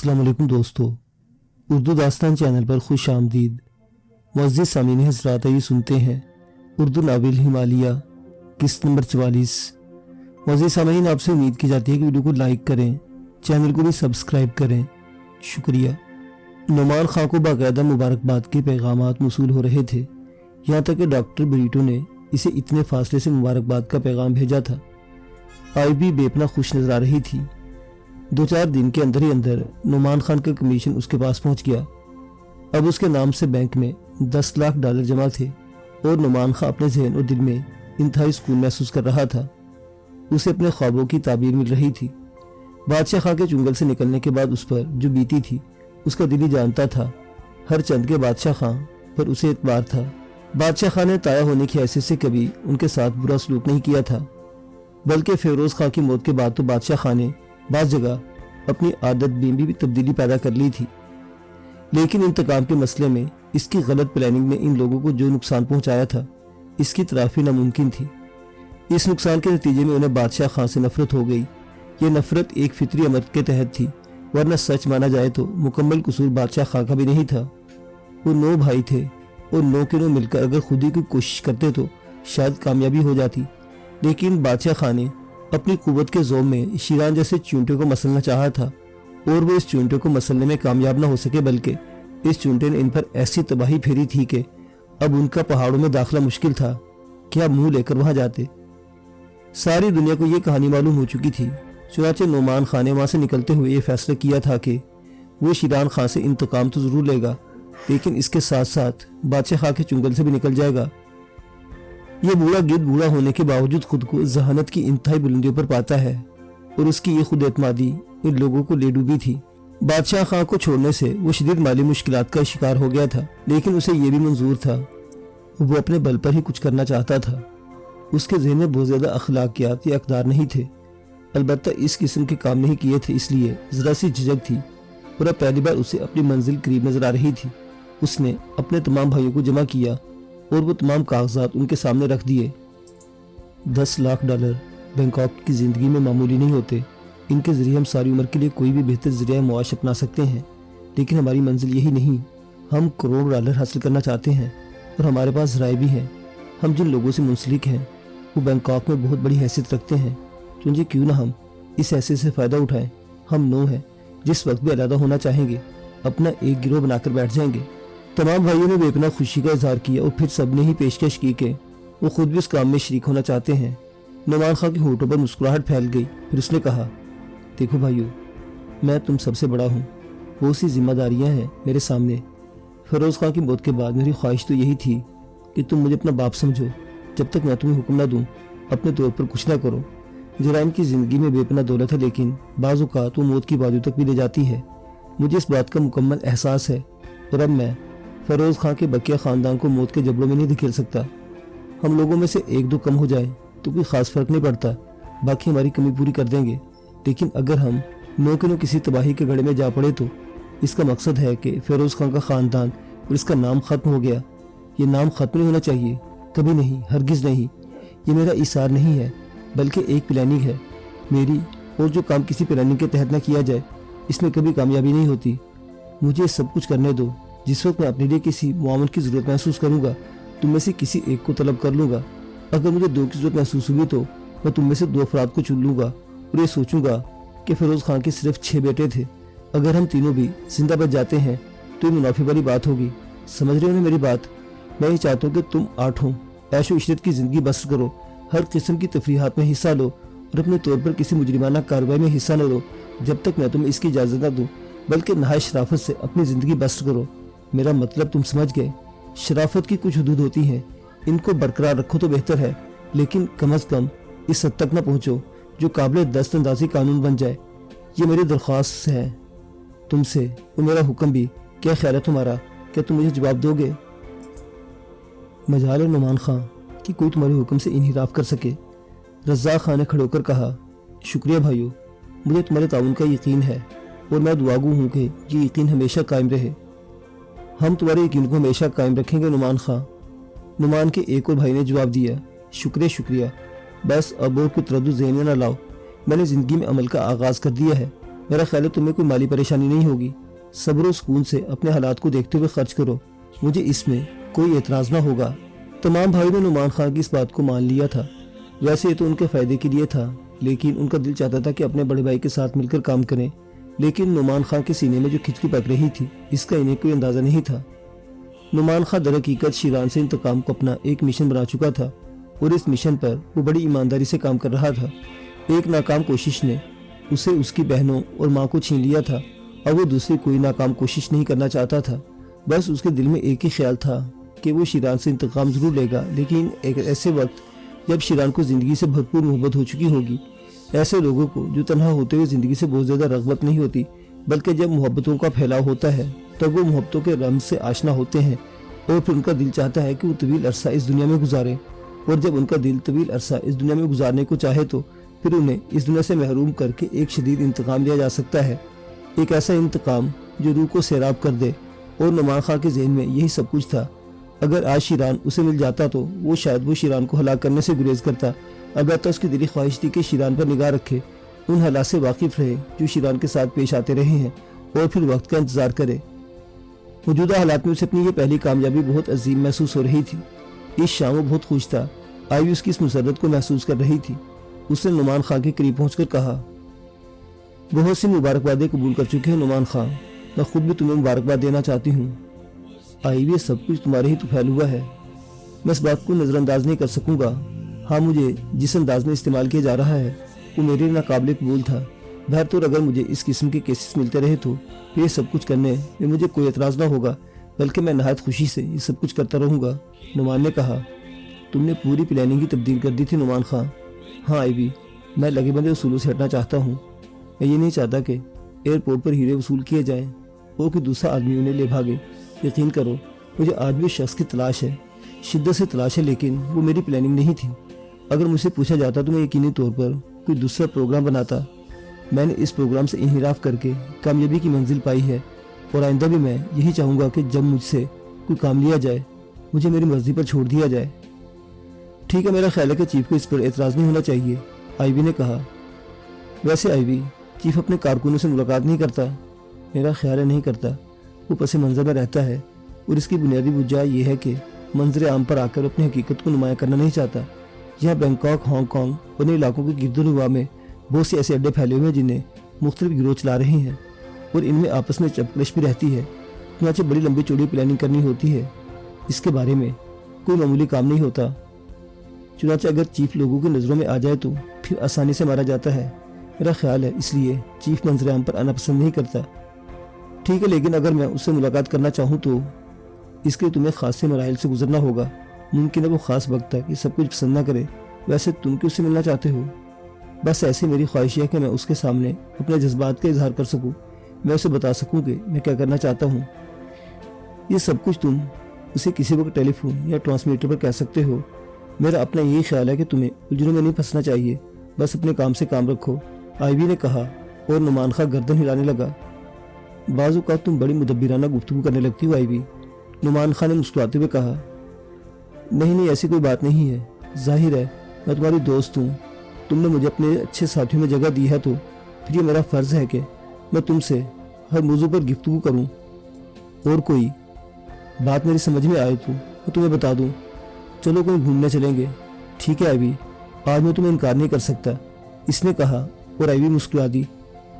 अस्सलाम वालेकुम दोस्तों, उर्दू दास्तान चैनल पर खुश आमदीद। मुअज़्ज़िज़ सामीन हज़रात, ये सुनते हैं उर्दू नावल हिमालया किस्त नंबर 44। मुअज़्ज़िज़ सामीन, आपसे उम्मीद की जाती है कि वीडियो को लाइक करें, चैनल को भी सब्सक्राइब करें, शुक्रिया। नुमान खां को बाकायदा मुबारकबाद के पैगामात मौसूल हो रहे थे, यहाँ तक कि डॉक्टर ब्रीटो ने इसे इतने फासले से मुबारकबाद का पैगाम भेजा था। आई भी बेपना खुश नजर आ रही थी। 2-4 दिन के अंदर ही अंदर नुमान खान का कमीशन उसके पास पहुंच गया। अब उसके नाम से बैंक में $10 लाख जमा थे और नुमान खान अपने जहन और दिल में इंतहाई सुकून महसूस कर रहा था। उसे अपने ख्वाबों की ताबीर मिल रही थी। बादशाह खां के चुंगल से निकलने के बाद उस पर जो बीती थी उसका दिल ही जानता था। हर चंद के बादशाह खां पर उसे एतबार था। बादशाह खां ने ताया होने की हैसियत से कभी उनके साथ बुरा सलूक नहीं किया था, बल्कि फिरोज खां की मौत के बाद तो बादशाह खां ने बाज़ जगह अपनी आदत में भी तब्दीली पैदा कर ली थी। लेकिन इंतकाम के मसले में इसकी गलत प्लानिंग ने इन लोगों को जो नुकसान पहुंचाया था, इसकी तराफी नामुमकिन थी। इस नुकसान के नतीजे में उन्हें बादशाह खां से नफरत हो गई। ये नफरत एक फितरी अमर के तहत थी, वरना सच माना जाए तो मुकम्मल कसूर बादशाह खां का भी नहीं था। वो 9 भाई थे और 9 के 9 मिलकर अगर खुद ही की कोशिश करते तो शायद कामयाबी हो जाती। लेकिन बादशाह खां ने अपनी कुव्वत के ज़ोर में शीरान जैसे चूंटे को मसलना चाहा था और वो इस चूंटे को मसलने में कामयाब न हो सके, बल्कि इस चूंटे ने इन पर ऐसी तबाही फेरी थी कि अब उनका पहाड़ों में दाखिला मुश्किल था। क्या मुंह लेकर वहां जाते? सारी दुनिया को ये कहानी मालूम हो चुकी थी। चुनाचे नुमान खान ने वहां से निकलते हुए ये फैसला किया था कि वो शीरान खां से इंतकाम तो जरूर लेगा, लेकिन इसके साथ साथ बादशाह खां के चुंगल से भी निकल जाएगा। ये बूढ़ा गिद्ध बूढ़ा होने के बावजूद खुद को जहानत की इंतहाई बुलंदियों पर पाता है और उसकी ये खुद एतमादी इन लोगों को ले डूबी थी। बादशाह खां को छोड़ने से वो शदीद माली मुश्किलात का शिकार हो गया था, लेकिन उसे ये भी मंजूर था। वो अपने बल पर ही कुछ करना चाहता था। उसके ज़हन में बहुत ज़्यादा अखलाकियात या अक़दार नहीं थे, अलबत्ता इस किस्म के काम नहीं किए थे, इसलिए ज़रा सी झिझक थी और अब पहली बार उसे अपनी मंजिल करीब नजर आ रही थी। उसने अपने तमाम भाइयों को जमा किया और वो तमाम कागजात उनके सामने रख दिए। $10 लाख बैंकॉक की ज़िंदगी में मामूली नहीं होते। इनके ज़रिए हम सारी उम्र के लिए कोई भी बेहतर ज़रिया मुआश अपना सकते हैं, लेकिन हमारी मंजिल यही नहीं। हम $करोड़ हासिल करना चाहते हैं और हमारे पास राय भी है। हम जिन लोगों से मुंसलिक हैं वो बैंकॉक में बहुत बड़ी हैसियत रखते हैं, चुनजे क्यों ना हम इस हैसियत से फ़ायदा उठाएं। हम 9 हैं, जिस वक्त भी अलहदा होना चाहेंगे अपना एक गिरोह बनाकर बैठ जाएंगे। तमाम भाइयों ने बेपना खुशी का इजहार किया और फिर सबने ही पेशकश की कि वो खुद भी उस काम में शरीक होना चाहते हैं। नुमान खां के होठों पर मुस्कुराहट फैल गई। फिर उसने कहा, देखो भाइयों, मैं तुम सबसे बड़ा हूँ, बहुत सी जिम्मेदारियाँ हैं मेरे सामने। फिरोज खां की मौत के बाद मेरी ख्वाहिश तो यही थी कि तुम मुझे अपना बाप समझो। जब तक मैं तुम्हें हुक्म ना दूँ अपने तौर पर कुछ ना करो। जराइम की ज़िंदगी में बेपना दौलत है, लेकिन बाज़ औक़ात वो मौत की बाजू तक भी ले जाती है। मुझे इस बात का मुकम्मल एहसास है और अब मैं फिरोज खां के बकिया ख़ानदान को मौत के जबड़ों में नहीं धकेल सकता। हम लोगों में से 1-2 कम हो जाए तो कोई ख़ास फ़र्क नहीं पड़ता, बाकी हमारी कमी पूरी कर देंगे। लेकिन अगर हम 9 के 9 किसी तबाही के गड़े में जा पड़े तो इसका मकसद है कि फिरोज खां का ख़ानदान और इसका नाम ख़त्म हो गया। ये नाम ख़त्म नहीं होना चाहिए, कभी नहीं, हरगिज़ नहीं। ये मेरा इशार नहीं है, बल्कि एक प्लानिंग है मेरी, और जो काम किसी प्लानिंग के तहत न किया जाए इसमें कभी कामयाबी नहीं होती। मुझे सब कुछ करने दो। जिस वक्त मैं अपने लिए किसी मुआवन की ज़रूरत महसूस करूंगा, तुम में से किसी एक को तलब कर लूँगा। अगर मुझे 2 की ज़रूरत महसूस हुई तो मैं तुम में से 2 अफराद को चुन लूँगा और ये सोचूंगा कि फिरोज खां के सिर्फ 6 बेटे थे। अगर हम तीनों भी जिंदा बच जाते हैं तो ये मुनाफे वाली बात होगी। समझ रहे हो ना मेरी बात? मैं ये चाहता हूँ कि तुम 8 हो, ऐशो इशरत की ज़िंदगी बसर करो, हर किस्म की तफरीहात में हिस्सा लो और अपने तौर पर किसी मुजरिमाना कार्रवाई में हिस्सा न लो जब तक मैं तुम्हें इसकी इजाज़त न दूँ, बल्कि नहायत शराफत से अपनी ज़िंदगी बसर करो। मेरा मतलब तुम समझ गए। शराफत की कुछ हदूद होती हैं, इनको बरकरार रखो तो बेहतर है, लेकिन कम अज़ कम इस हद तक न पहुँचो जो काबिल दस्तअंदाज़ी कानून बन जाए। ये मेरी दरख्वास्त है तुमसे और मेरा हुक्म भी। क्या ख्याल है तुम्हारा? क्या तुम मुझे जवाब दोगे? मजाल है नुमान खां कि कोई तुम्हारे हुक्म से इन्हिराफ कर सके। रज़्ज़ाक़ खां ने खड़े होकर कहा, शुक्रिया भाइयों, मुझे तुम्हारे ताउन का यकीन है और मैं दुआगू हूँ कि ये यकीन हमेशा कायम रहे। हम तुम्हारे यकीन को हमेशा कायम रखेंगे नुमान खां। नुमान के एक और भाई ने जवाब दिया, शुक्रिया, बस अब और कोई तरद्दुद ज़हन में न लाओ। मैंने ज़िंदगी में अमल का आगाज़ कर दिया है। میرا خیال ہے تمہیں کوئی مالی پریشانی نہیں ہوگی۔ صبر و سکون سے اپنے حالات کو دیکھتے ہوئے خرچ کرو، مجھے اس میں کوئی اعتراض نہ ہوگا۔ تمام بھائی نے نعمان خان کی اس بات کو مان لیا تھا۔ ویسے یہ تو ان کے فائدے کے لیے تھا، لیکن ان کا دل چاہتا تھا کہ اپنے بڑے بھائی کے ساتھ مل کر کام کریں، لیکن نعمان خان کے سینے میں جو کھچکی پک رہی تھی اس کا انہیں کوئی اندازہ نہیں تھا۔ نعمان خان در حقیقت شیران سے انتقام کو اپنا ایک مشن بنا چکا تھا، اور اس مشن پر وہ بڑی ایمانداری سے کام کر رہا تھا۔ ایک ناکام کوشش نے اسے اس کی بہنوں اور ماں کو چھین لیا تھا، اور وہ دوسری کوئی ناکام کوشش نہیں کرنا چاہتا تھا۔ بس اس کے دل میں ایک ہی خیال تھا کہ وہ شیران سے انتقام ضرور لے گا، لیکن ایک ایسے وقت جب شیران کو زندگی سے بھرپور محبت ہو چکی ہوگی۔ ایسے لوگوں کو جو تنہا ہوتے ہوئے زندگی سے بہت زیادہ رغبت نہیں ہوتی، بلکہ جب محبتوں کا پھیلاؤ ہوتا ہے تب وہ محبتوں کے رمز سے آشنا ہوتے ہیں، اور پھر ان کا دل چاہتا ہے کہ وہ طویل عرصہ اس دنیا میں گزارے، اور جب ان کا دل طویل عرصہ اس دنیا میں گزارنے کو چاہے تو پھر انہیں اس دنیا سے محروم کر کے ایک شدید انتقام لیا جا سکتا ہے، ایک ایسا انتقام جو روح کو سیراب کر دے۔ اور نعمان خان کے ذہن میں یہی سب کچھ تھا۔ اگر آج شیران اسے مل جاتا تو وہ شاید وہ شیران کو ہلاک کرنے سے گریز کرتا، البتہ اس کی دلی خواہش تھی کہ شیران پر نگاہ رکھے، ان حالات سے واقف رہے جو شیران کے ساتھ پیش آتے رہے ہیں، اور پھر وقت کا انتظار کرے۔ موجودہ حالات میں اسے اپنی یہ پہلی کامیابی بہت عظیم محسوس ہو رہی تھی۔ اس شام وہ بہت خوش تھا، آئی اس کی اس مسرت کو محسوس کر رہی تھی۔ اس نے نعمان خان کے قریب پہنچ کر کہا، بہت سی مبارکبادیں قبول کر چکے ہیں نعمان خان، میں خود بھی تمہیں مبارکباد دینا چاہتی ہوں۔ آئی یہ سب کچھ تمہارے ہی تو پھیل ہوا ہے، میں اس بات کو نظر انداز نہیں کر سکوں گا۔ ہاں، مجھے جس انداز میں استعمال کیا جا رہا ہے وہ میرے ناقابل قبول تھا۔ بہرطور اگر مجھے اس قسم کے کیسز ملتے رہے تو پھر یہ سب کچھ کرنے میں مجھے کوئی اعتراض نہ ہوگا، بلکہ میں نہایت خوشی سے یہ سب کچھ کرتا رہوں گا۔ نعمان نے کہا، تم نے پوری پلاننگ ہی تبدیل کر دی تھی نعمان خان۔ ہاں آئی بھی، میں لگے بندے اصولوں سے ہٹنا چاہتا ہوں۔ میں یہ نہیں چاہتا کہ ایئرپورٹ پر ہیرے وصول کیے جائیں اور کوئی دوسرا آدمی انہیں لے بھاگے۔ یقین کرو، مجھے آج بھی اس شخص کی تلاش ہے، شدت سے تلاش ہے، لیکن وہ میری پلاننگ نہیں تھی۔ اگر مجھ سے پوچھا جاتا تو میں یقینی طور پر کوئی دوسرا پروگرام بناتا۔ میں نے اس پروگرام سے انحراف کر کے کامیابی کی منزل پائی ہے، اور آئندہ بھی میں یہی چاہوں گا کہ جب مجھ سے کوئی کام لیا جائے مجھے میری مرضی پر چھوڑ دیا جائے۔ ٹھیک ہے، میرا خیال ہے کہ چیف کو اس پر اعتراض نہیں ہونا چاہیے، آئی وی نے کہا۔ ویسے آئی وی، چیف اپنے کارکنوں سے ملاقات نہیں کرتا؟ میرا خیال ہے نہیں کرتا، وہ پس منظر میں رہتا ہے، اور اس کی بنیادی وجہ یہ ہے کہ منظر عام پر آ کر اپنی حقیقت کو نمایاں کرنا نہیں چاہتا۔ یہاں بینکاک، ہانگ کانگ اور ان علاقوں کے گرد و نواح میں بہت سے ایسے اڈے پھیلے ہوئے ہیں جنہیں مختلف گروہ چلا رہے ہیں، اور ان میں آپس میں چپکش بھی رہتی ہے، چنانچہ بڑی لمبی چوڑی پلاننگ کرنی ہوتی ہے۔ اس کے بارے میں کوئی معمولی کام نہیں ہوتا، چنانچہ اگر چیف لوگوں کی نظروں میں آ جائے تو پھر آسانی سے مارا جاتا ہے۔ میرا خیال ہے اس لیے چیف منظر عام پر آنا پسند نہیں کرتا۔ ٹھیک ہے، لیکن اگر میں اس سے ملاقات کرنا چاہوں تو اس کے تمہیں خاصے مراحل سے گزرنا ہوگا۔ ممکن ہے وہ خاص وقت تک یہ سب کچھ پسند نہ کرے۔ ویسے تم کیوں اس سے ملنا چاہتے ہو؟ بس ایسی میری خواہش ہے کہ میں اس کے سامنے اپنے جذبات کا اظہار کر سکوں، میں اسے بتا سکوں کہ میں کیا کرنا چاہتا ہوں۔ یہ سب کچھ تم اسے کسی وقت ٹیلی فون یا ٹرانسمیٹر پر کہہ سکتے ہو۔ میرا اپنا یہی خیال ہے کہ تمہیں الجھنوں میں نہیں پھنسنا چاہیے، بس اپنے کام سے کام رکھو، آئی وی نے کہا، اور نعمان خان گردن ہلانے لگا۔ بعض اوقات تم بڑی مدبرانہ گفتگو کرنے لگتی ہو آئی وی، نعمان خان نے مسکراتے ہوئے کہا۔ نہیں، ایسی کوئی بات نہیں ہے، ظاہر ہے میں تمہاری دوست ہوں، تم نے مجھے اپنے اچھے ساتھیوں میں جگہ دی ہے تو پھر یہ میرا فرض ہے کہ میں تم سے ہر موضوع پر گفتگو کروں، اور کوئی بات میری سمجھ میں آئے تو میں تمہیں بتا دوں۔ چلو کہیں گھومنے چلیں گے؟ ٹھیک ہے آئی وی، آج میں تمہیں انکار نہیں کر سکتا، اس نے کہا، اور آئی وی مسکرا دی۔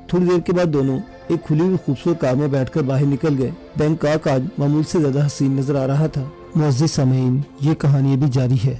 تھوڑی دیر کے بعد دونوں ایک کھلی ہوئی خوبصورت کار میں بیٹھ کر باہر نکل گئے۔ بینکاک آج معمول سے زیادہ حسین نظر آ رہا تھا۔ معزز سامعین، یہ کہانی ابھی جاری ہے۔